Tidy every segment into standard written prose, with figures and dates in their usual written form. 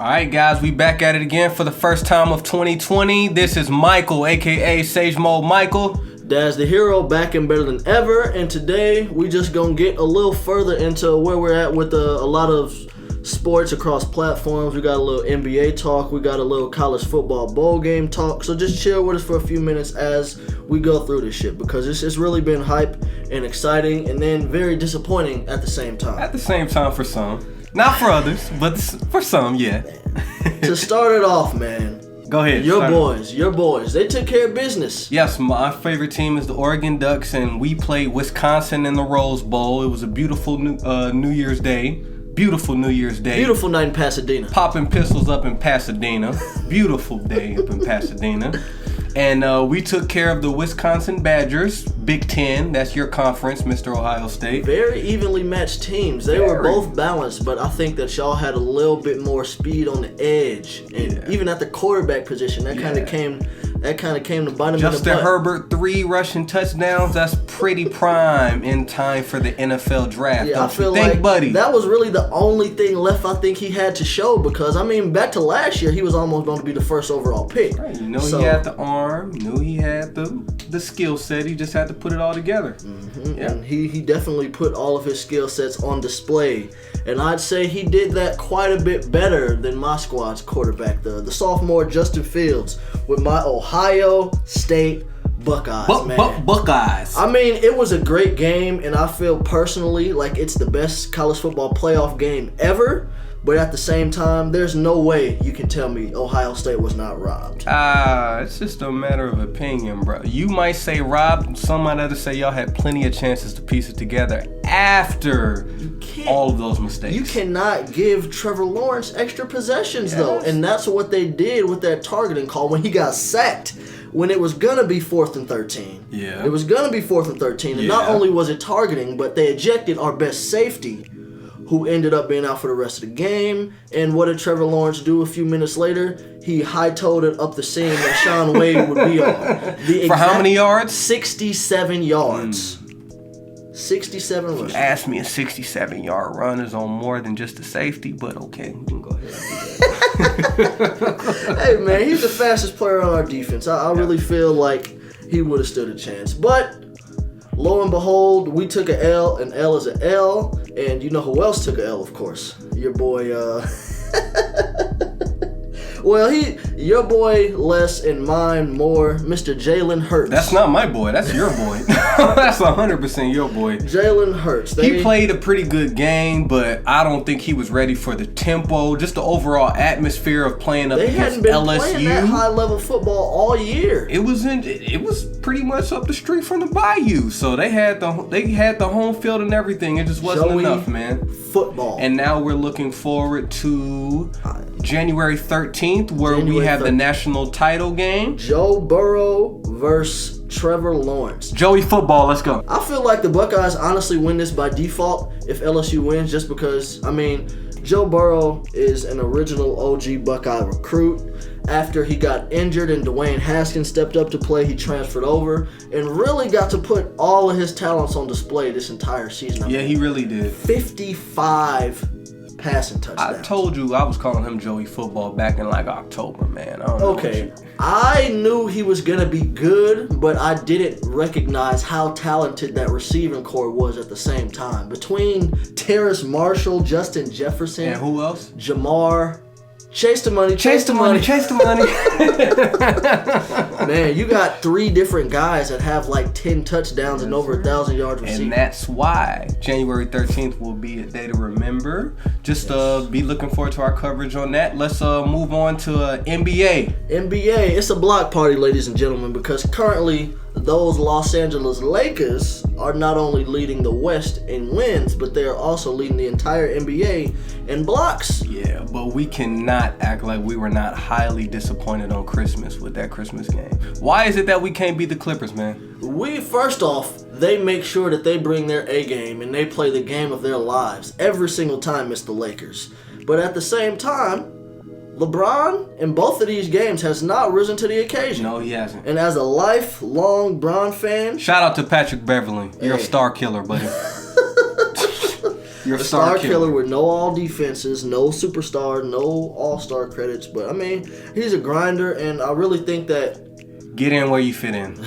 All right, guys, we back at it again for the first time of 2020. This is Michael, a.k.a. Sage Mode Michael. Daz the Hero, back and better than ever. And today, we just gonna get a little further into where we're at with a lot of sports across platforms. We got a little NBA talk. We got a little college football bowl game talk. So just chill with us for a few minutes as we go through this shit, because it's really been hype and exciting and then very disappointing at the same time. At the same time for some. Not for others, but for some, yeah. To start it off, man. Go ahead. Your boys, they took care of business. Yes, my favorite team is the Oregon Ducks, and we played Wisconsin in the Rose Bowl. It was a beautiful New Year's Day. Beautiful New Year's Day. Beautiful night in Pasadena. Popping pistols up in Pasadena. Beautiful day up in Pasadena. And we took care of the Wisconsin Badgers, Big Ten. That's your conference, Mr. Ohio State. Very evenly matched teams. They were both balanced, but I think that y'all had a little bit more speed on the edge. And even at the quarterback position, that kind of came to bite them in the butt. Justin Herbert, 3 rushing touchdowns. That's pretty prime in time for the NFL draft. Yeah, Don't I feel you think, like buddy? that was really the only thing left I think he had to show, because, I mean, back to last year, he was almost going to be the first overall pick. Right, he had the arm, knew he had the skill set. He just had to put it all together. Mm-hmm. Yeah. And he definitely put all of his skill sets on display. And I'd say he did that quite a bit better than my squad's quarterback, the sophomore Justin Fields, with my Ohio State Buckeyes, man. Buckeyes. I mean, it was a great game, and I feel personally like it's the best college football playoff game ever. But at the same time, there's no way you can tell me Ohio State was not robbed. It's just a matter of opinion, bro. You might say robbed. Some might other say y'all had plenty of chances to piece it together after all of those mistakes. You cannot give Trevor Lawrence extra possessions, though. And that's what they did with that targeting call when he got sacked. When it was going to be 4th and 13. Yeah. It was going to be 4th and 13. And not only was it targeting, but they ejected our best safety, who ended up being out for the rest of the game. And what did Trevor Lawrence do a few minutes later? He hightailed it up the seam that Sean Wade would be on. For how many yards? 67 yards. 67 rushes. Ask me, a 67-yard run is on more than just a safety, but okay, we can go ahead. Hey, man, he's the fastest player on our defense. I really feel like he would have stood a chance. But lo and behold, we took an L. An L is an L. And you know who else took an L, of course? Your boy, your boy less and mine more, Mr. Jalen Hurts. That's not my boy. That's your boy. That's 100% your boy. Jalen Hurts. He played a pretty good game, but I don't think he was ready for the tempo, just the overall atmosphere of playing up against LSU. They hadn't been playing that high-level football all year. It was pretty much up the street from the Bayou, so they had the home field and everything. It just wasn't enough, man. Football. And now we're looking forward to January 13th, where we have the national title game. Joe Burrow versus Trevor Lawrence. Joey football, let's go. I feel like the Buckeyes honestly win this by default if LSU wins, just because, I mean, Joe Burrow is an original OG Buckeye recruit. After he got injured and Dwayne Haskins stepped up to play, he transferred over and really got to put all of his talents on display this entire season. Yeah, he really did. 55 passing touchdowns. I told you I was calling him Joey football back in like October, man. I don't know. Okay, I knew he was going to be good, but I didn't recognize how talented that receiving core was at the same time. Between Terrace Marshall, Justin Jefferson, and who else? Jamar. Chase the money. Man, you got 3 different guys that have like 10 touchdowns and over 1,000 yards receiving. And that's why January 13th will be a day to remember. Just be looking forward to our coverage on that. Let's move on to NBA. NBA, it's a block party, ladies and gentlemen, because currently those Los Angeles Lakers are not only leading the West in wins, but they are also leading the entire NBA in blocks. Yeah, but we cannot act like we were not highly disappointed on Christmas with that Christmas game. Why is it that we can't beat the Clippers, man? First off, they make sure that they bring their A game and they play the game of their lives every single time it's the Lakers. But at the same time, LeBron in both of these games has not risen to the occasion. No, he hasn't. And as a lifelong Bron fan... Shout out to Patrick Beverly. You're a star killer, buddy. You're a star killer with no all defenses, no superstar, no all-star credits. But, I mean, he's a grinder, and I really think that... Get in where you fit in.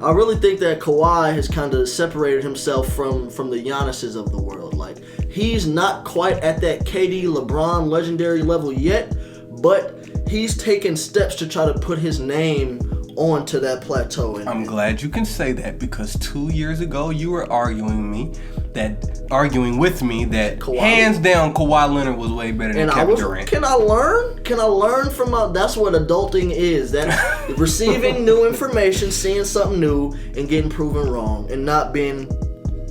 I really think that Kawhi has kind of separated himself from the Giannis's of the world. Like, he's not quite at that KD, LeBron legendary level yet, but he's taken steps to try to put his name onto that plateau. I'm glad you can say that, because 2 years ago you were arguing with me that Kawhi, hands down Kawhi Leonard was way better than Kevin Durant. Can I learn? Can I learn from that's what adulting is. That receiving new information, seeing something new, and getting proven wrong, and not being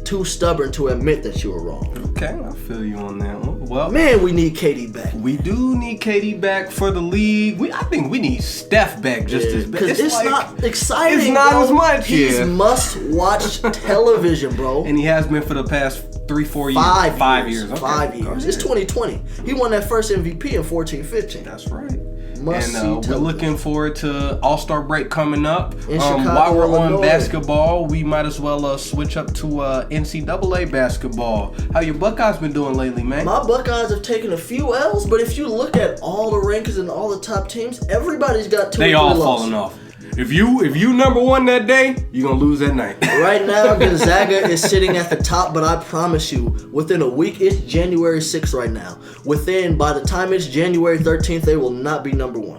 too stubborn to admit that you were wrong. Okay, I feel you on that one. Well, man, we need KD back. We do need KD back for the league. I think we need Steph back just as bad. Because it's like, not exciting. It's not as much. He's must-watch television, bro. And he has been for the past 3-4 years. 5 years. Okay. 5 years. It's 2020. He won that first MVP in 14-15. That's right. And we're looking forward to All-Star break coming up. In Chicago, while we're Illinois. on basketball, we might as well switch up to NCAA basketball. How your Buckeyes been doing lately, man? My Buckeyes have taken a few L's, but if you look at all the rankings and all the top teams, everybody's got 2 or 3 They all losses. falling off. If you number one that day, you're gonna lose that night. Right now, Gonzaga is sitting at the top, but I promise you, within a week, it's January 6th right now. By the time it's January 13th, they will not be number one.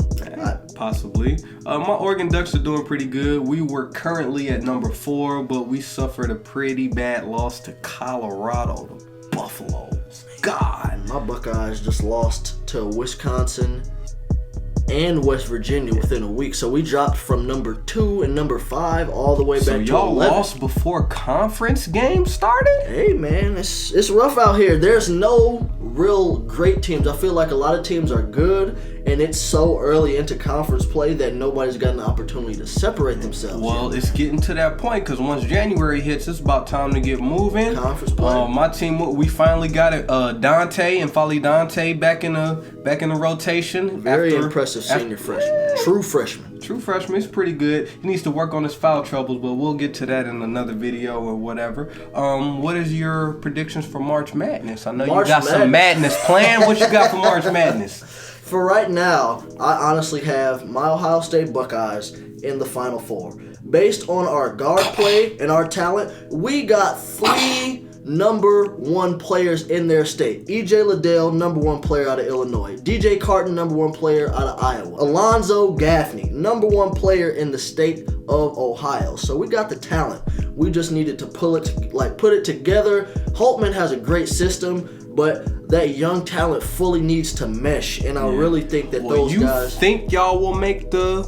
Possibly. My Oregon Ducks are doing pretty good. We were currently at number 4, but we suffered a pretty bad loss to Colorado, the Buffaloes. God. My Buckeyes just lost to Wisconsin and West Virginia within a week. So we dropped from number 2 and number 5 all the way back to 11. So y'all lost before conference games started? Hey man, it's rough out here. There's no real great teams. I feel like a lot of teams are good, and it's so early into conference play that nobody's gotten the opportunity to separate themselves. Well, it's getting to that point, because once January hits, it's about time to get moving. Conference play. My team, we finally got it. Dante and Folly Dante back in the rotation. Very impressive senior freshman. True freshman. True freshman. He's pretty good. He needs to work on his foul troubles, but we'll get to that in another video or whatever. What is your predictions for March Madness? I know you got some madness planned. What you got for March Madness? For right now, I honestly have my Ohio State Buckeyes in the Final Four. Based on our guard play and our talent, we got 3 number 1 players in their state. E.J. Liddell, number 1 player out of Illinois. DJ Carton, number 1 player out of Iowa. Alonzo Gaffney, number 1 player in the state of Ohio. So we got the talent. We just needed to put it together. Holtman has a great system, but that young talent fully needs to mesh, and I really think that those guys. You think y'all will make the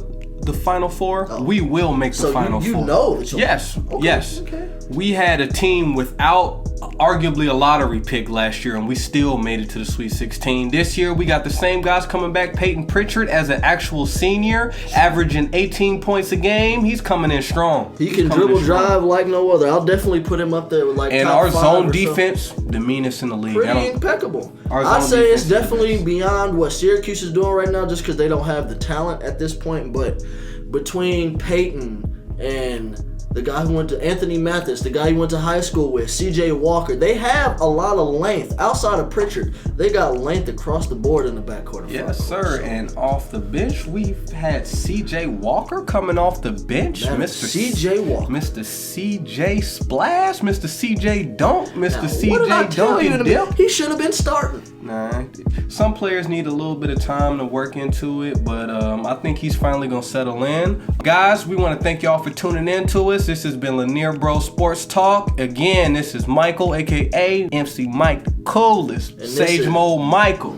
Final Four? Oh. We will make the Final Four. You know that you'll. Yes, okay. yes. Okay. We had a team without arguably a lottery pick last year, and we still made it to the Sweet 16. This year, we got the same guys coming back. Peyton Pritchard as an actual senior, averaging 18 points a game. He's coming in strong. He can dribble, drive like no other. I'll definitely put him up there with and top our 5 zone or defense, the meanest in the league. Pretty impeccable. I'd say it's definitely beyond what Syracuse is doing right now, just because they don't have the talent at this point. But between Peyton and the guy who went to Anthony Mathis, the guy he went to high school with, C.J. Walker, they have a lot of length. Outside of Pritchard, they got length across the board in the backcourt. Yes, sir. And off the bench, we've had C.J. Walker coming off the bench. Mr. C.J. Walker. Mr. C.J. Splash, Mr. C.J. Dunk, Mr. Now, C.J. Dunk and Dip. He should have been starting. Nah, some players need a little bit of time to work into it, but I think he's finally going to settle in. Guys, we want to thank y'all for tuning in to us. This has been Lenear Bro Sports Talk. Again, this is Michael, a.k.a. MC Mike the Coolest. Sage Mode Michael.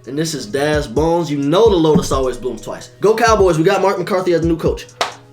And this is Daz Bones. You know the lotus always blooms twice. Go Cowboys. We got Mark McCarthy as the new coach.